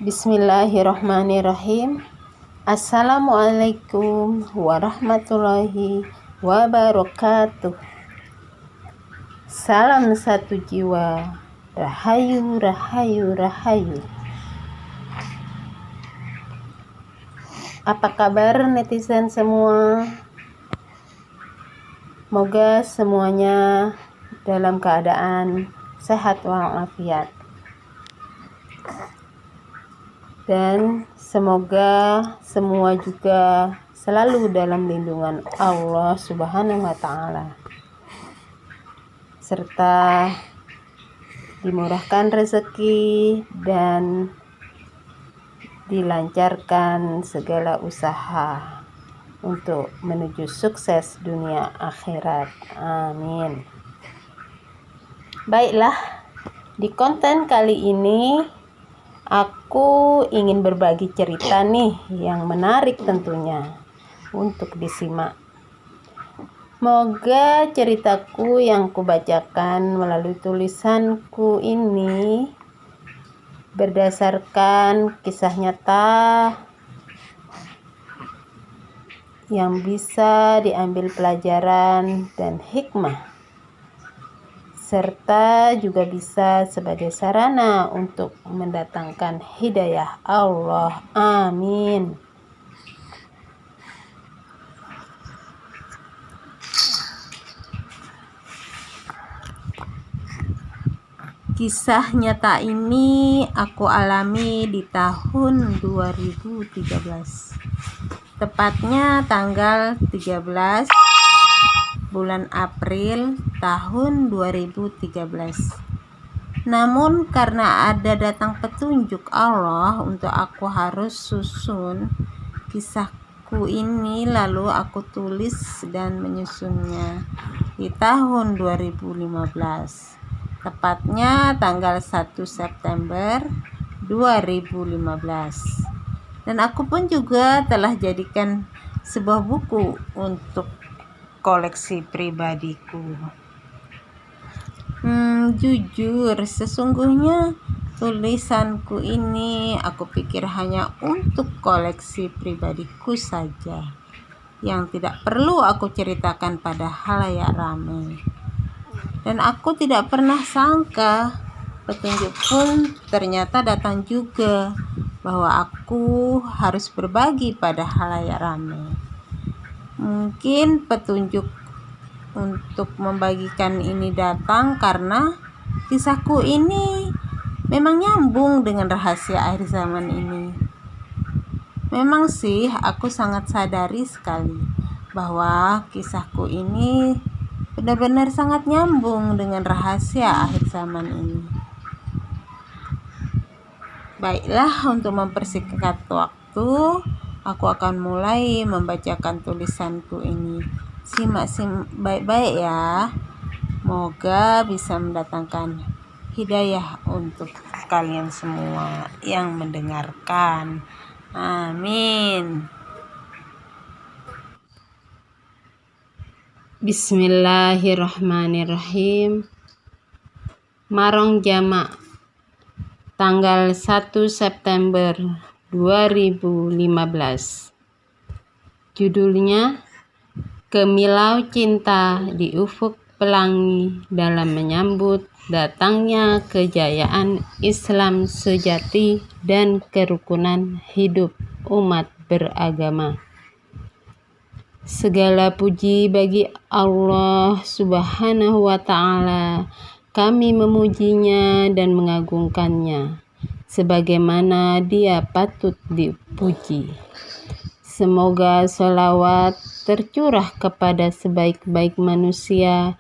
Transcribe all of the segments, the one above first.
Bismillahirrahmanirrahim. Assalamualaikum warahmatullahi wabarakatuh. Salam satu jiwa. Rahayu, rahayu, rahayu. Apa kabar netizen semua? Semoga semuanya dalam keadaan sehat walafiat. Dan semoga semua juga selalu dalam lindungan Allah Subhanahu wa Ta'ala, serta dimurahkan rezeki dan dilancarkan segala usaha untuk menuju sukses dunia akhirat. Amin. Baiklah, di konten kali ini aku ingin berbagi cerita nih yang menarik tentunya untuk disimak. Semoga ceritaku yang kubacakan melalui tulisanku ini berdasarkan kisah nyata yang bisa diambil pelajaran dan hikmah, serta juga bisa sebagai sarana untuk mendatangkan hidayah Allah. Amin. Kisah nyata ini aku alami di tahun 2013. Tepatnya tanggal 13 bulan April tahun 2013. Namun karena ada datang petunjuk Allah untuk aku harus susun kisahku ini, lalu aku tulis dan menyusunnya di tahun 2015. Tepatnya tanggal 1 September 2015. Dan aku pun juga telah jadikan sebuah buku untuk koleksi pribadiku. Jujur, sesungguhnya tulisanku ini aku pikir hanya untuk koleksi pribadiku saja, yang tidak perlu aku ceritakan pada halayak ramai. Dan aku tidak pernah sangka petunjuk pun ternyata datang juga, bahwa aku harus berbagi pada halayak ramai. Mungkin petunjuk untuk membagikan ini datang karena kisahku ini memang nyambung dengan rahasia akhir zaman ini. Memang sih aku sangat sadari sekali bahwa kisahku ini benar-benar sangat nyambung dengan rahasia akhir zaman ini. Baiklah, untuk mempersingkat waktu, aku akan mulai membacakan tulisanku ini. Simak baik-baik ya. Semoga bisa mendatangkan hidayah untuk kalian semua yang mendengarkan. Amin. Bismillahirrahmanirrahim. Marong Jamak, tanggal 1 September 2015. Judulnya Kemilau Cinta di Ufuk Pelangi dalam menyambut datangnya kejayaan Islam sejati dan kerukunan hidup umat beragama. Segala puji bagi Allah Subhanahu wa Ta'ala. Kami memujinya dan mengagungkannya sebagaimana Dia patut dipuji. Semoga sholawat tercurah kepada sebaik-baik manusia,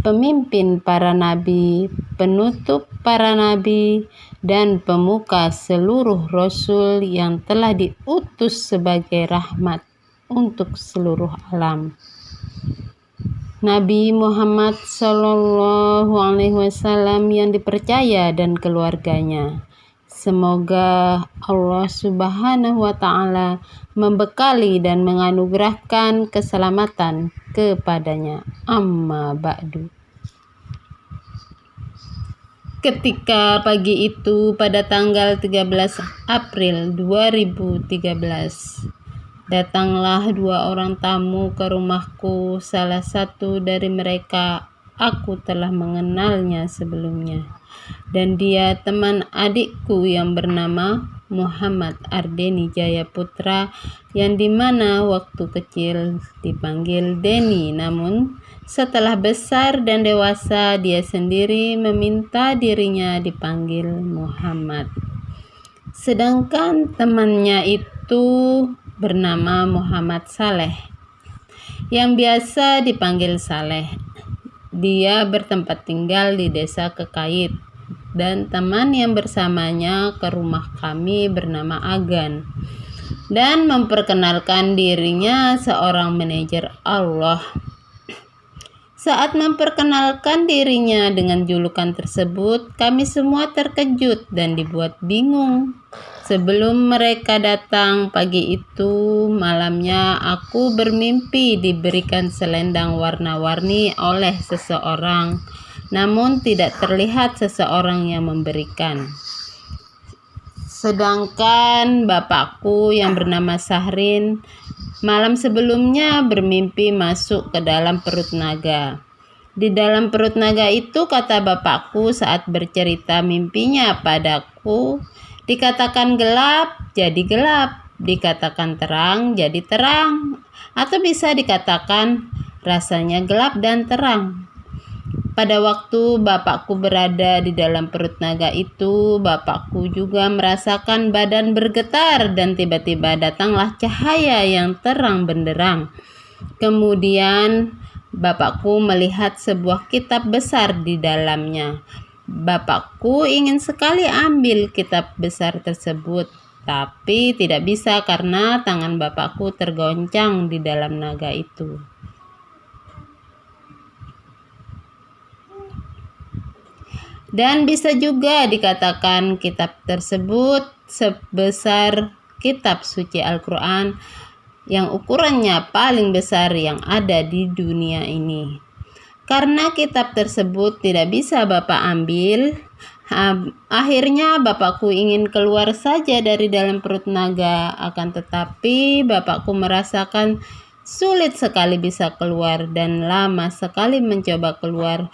pemimpin para nabi, penutup para nabi, dan pemuka seluruh rasul yang telah diutus sebagai rahmat untuk seluruh alam. Nabi Muhammad SAW yang dipercaya dan keluarganya. Semoga Allah Subhanahu wa Ta'ala membekali dan menganugerahkan keselamatan kepadanya. Amma ba'du. Ketika pagi itu pada tanggal 13 April 2013, datanglah 2 orang tamu ke rumahku. Salah satu dari mereka aku telah mengenalnya sebelumnya, dan dia teman adikku yang bernama Muhammad Ardeni Jayaputra, yang dimana waktu kecil dipanggil Denny. Namun setelah besar dan dewasa, dia sendiri meminta dirinya dipanggil Muhammad. Sedangkan temannya itu bernama Muhammad Saleh, yang biasa dipanggil Saleh. Dia bertempat tinggal di desa Kekait, dan teman yang bersamanya ke rumah kami bernama Agan, dan memperkenalkan dirinya seorang manajer Allah. Saat memperkenalkan dirinya dengan julukan tersebut, kami semua terkejut dan dibuat bingung. Sebelum mereka datang pagi itu, malamnya aku bermimpi diberikan selendang warna-warni oleh seseorang, namun tidak terlihat seseorang yang memberikan. Sedangkan bapakku yang bernama Sahrin malam sebelumnya bermimpi masuk ke dalam perut naga. Di dalam perut naga itu, kata bapakku saat bercerita mimpinya padaku, dikatakan gelap jadi gelap, dikatakan terang jadi terang, atau bisa dikatakan rasanya gelap dan terang. Pada waktu bapakku berada di dalam perut naga itu, bapakku juga merasakan badan bergetar dan tiba-tiba datanglah cahaya yang terang benderang. Kemudian bapakku melihat sebuah kitab besar di dalamnya. Bapakku ingin sekali ambil kitab besar tersebut, tapi tidak bisa karena tangan bapakku tergoncang di dalam naga itu. Dan bisa juga dikatakan kitab tersebut sebesar kitab suci Al-Quran yang ukurannya paling besar yang ada di dunia ini. Karena kitab tersebut tidak bisa Bapak ambil, akhirnya bapakku ingin keluar saja dari dalam perut naga, akan tetapi bapakku merasakan sulit sekali bisa keluar dan lama sekali mencoba keluar.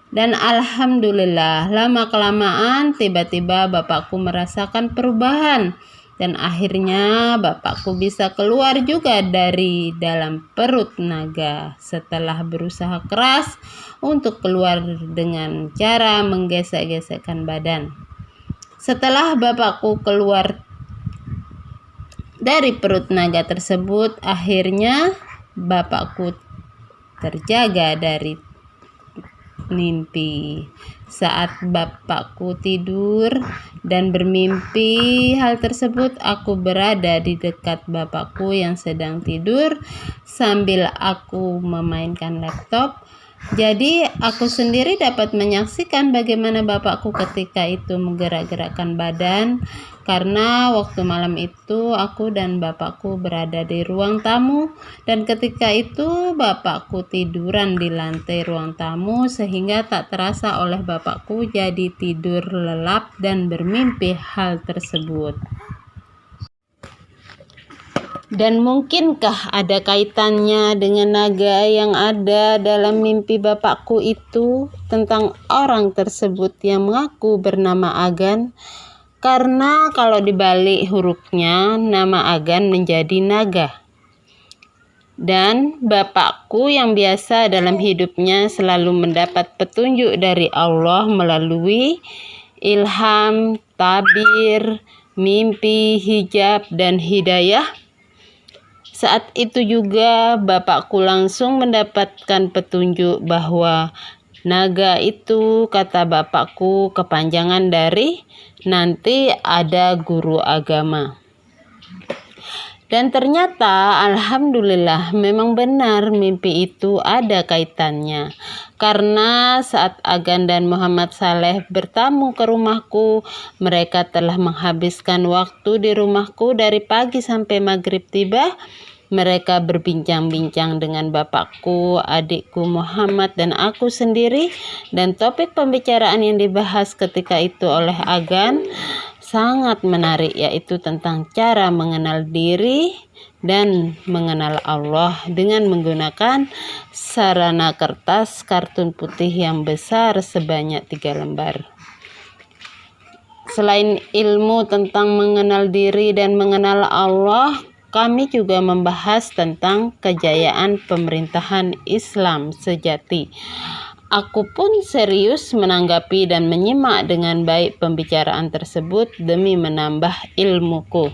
Dan alhamdulillah, lama-kelamaan tiba-tiba bapakku merasakan perubahan, dan akhirnya bapakku bisa keluar juga dari dalam perut naga setelah berusaha keras untuk keluar dengan cara menggesek-gesekkan badan. Setelah bapakku keluar dari perut naga tersebut, akhirnya bapakku terjaga dari mimpi. Saat bapakku tidur dan bermimpi hal tersebut, aku berada di dekat bapakku yang sedang tidur sambil aku memainkan laptop. Jadi aku sendiri dapat menyaksikan bagaimana bapakku ketika itu menggerak-gerakkan badan, karena waktu malam itu aku dan bapakku berada di ruang tamu, dan ketika itu bapakku tiduran di lantai ruang tamu sehingga tak terasa oleh bapakku jadi tidur lelap dan bermimpi hal tersebut. Dan mungkinkah ada kaitannya dengan naga yang ada dalam mimpi bapakku itu tentang orang tersebut yang mengaku bernama Agan? Karena kalau dibalik hurufnya, nama Agan menjadi naga. Dan bapakku yang biasa dalam hidupnya selalu mendapat petunjuk dari Allah melalui ilham, tabir, mimpi, hijab, dan hidayah. Saat itu juga bapakku langsung mendapatkan petunjuk bahwa naga itu, kata bapakku, kepanjangan dari nanti ada guru agama. Dan ternyata alhamdulillah memang benar mimpi itu ada kaitannya. Karena saat Agan dan Muhammad Saleh bertamu ke rumahku, mereka telah menghabiskan waktu di rumahku dari pagi sampai maghrib tiba. Mereka berbincang-bincang dengan bapakku, adikku Muhammad, dan aku sendiri, dan topik pembicaraan yang dibahas ketika itu oleh Agan sangat menarik, yaitu tentang cara mengenal diri dan mengenal Allah dengan menggunakan sarana kertas kartun putih yang besar sebanyak 3 lembar. Selain ilmu tentang mengenal diri dan mengenal Allah, kami juga membahas tentang kejayaan pemerintahan Islam sejati. Aku pun serius menanggapi dan menyimak dengan baik pembicaraan tersebut demi menambah ilmuku.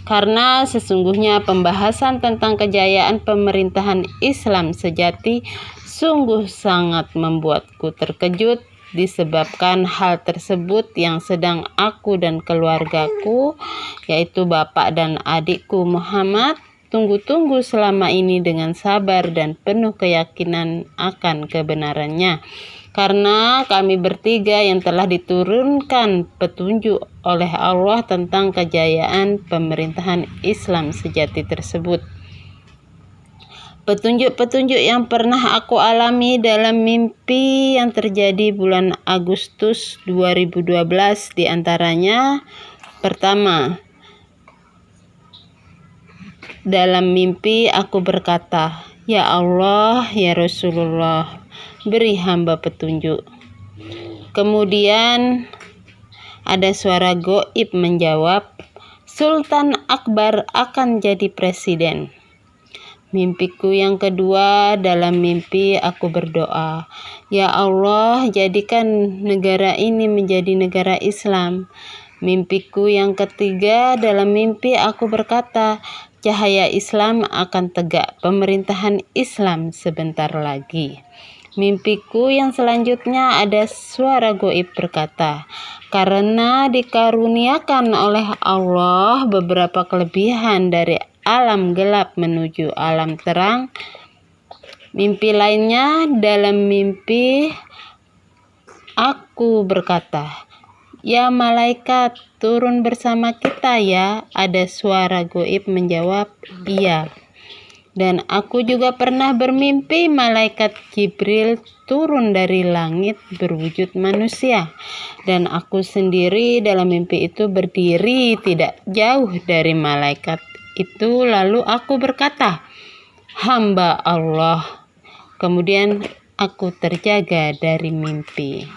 Karena sesungguhnya pembahasan tentang kejayaan pemerintahan Islam sejati sungguh sangat membuatku terkejut, disebabkan hal tersebut yang sedang aku dan keluargaku, yaitu bapak dan adikku Muhammad, tunggu-tunggu selama ini dengan sabar dan penuh keyakinan akan kebenarannya. Karena kami bertiga yang telah diturunkan petunjuk oleh Allah tentang kejayaan pemerintahan Islam sejati tersebut. Petunjuk-petunjuk yang pernah aku alami dalam mimpi yang terjadi bulan Agustus 2012 diantaranya: pertama, dalam mimpi aku berkata, "Ya Allah, ya Rasulullah, beri hamba petunjuk." Kemudian ada suara goib menjawab, "Sultan Akbar akan jadi presiden." Mimpiku yang kedua, dalam mimpi aku berdoa, "Ya Allah, jadikan negara ini menjadi negara Islam." Mimpiku yang ketiga, dalam mimpi aku berkata, "Cahaya Islam akan tegak, pemerintahan Islam sebentar lagi." Mimpiku yang selanjutnya ada suara goib berkata, "Karena dikaruniakan oleh Allah beberapa kelebihan dari alam gelap menuju alam terang." Mimpi lainnya, dalam mimpi aku berkata, "Ya malaikat, turun bersama kita ya." Ada suara goib menjawab, "Iya." Dan aku juga pernah bermimpi malaikat Jibril turun dari langit berwujud manusia, dan aku sendiri dalam mimpi itu berdiri tidak jauh dari malaikat itu. Lalu aku berkata, "Hamba Allah." Kemudian aku terjaga dari mimpi.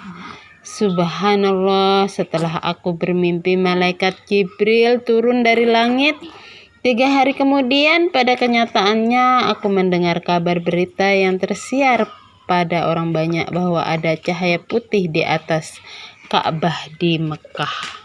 Subhanallah, setelah aku bermimpi malaikat Jibril turun dari langit, 3 hari kemudian pada kenyataannya aku mendengar kabar berita yang tersiar pada orang banyak bahwa ada cahaya putih di atas Ka'bah di Mekah.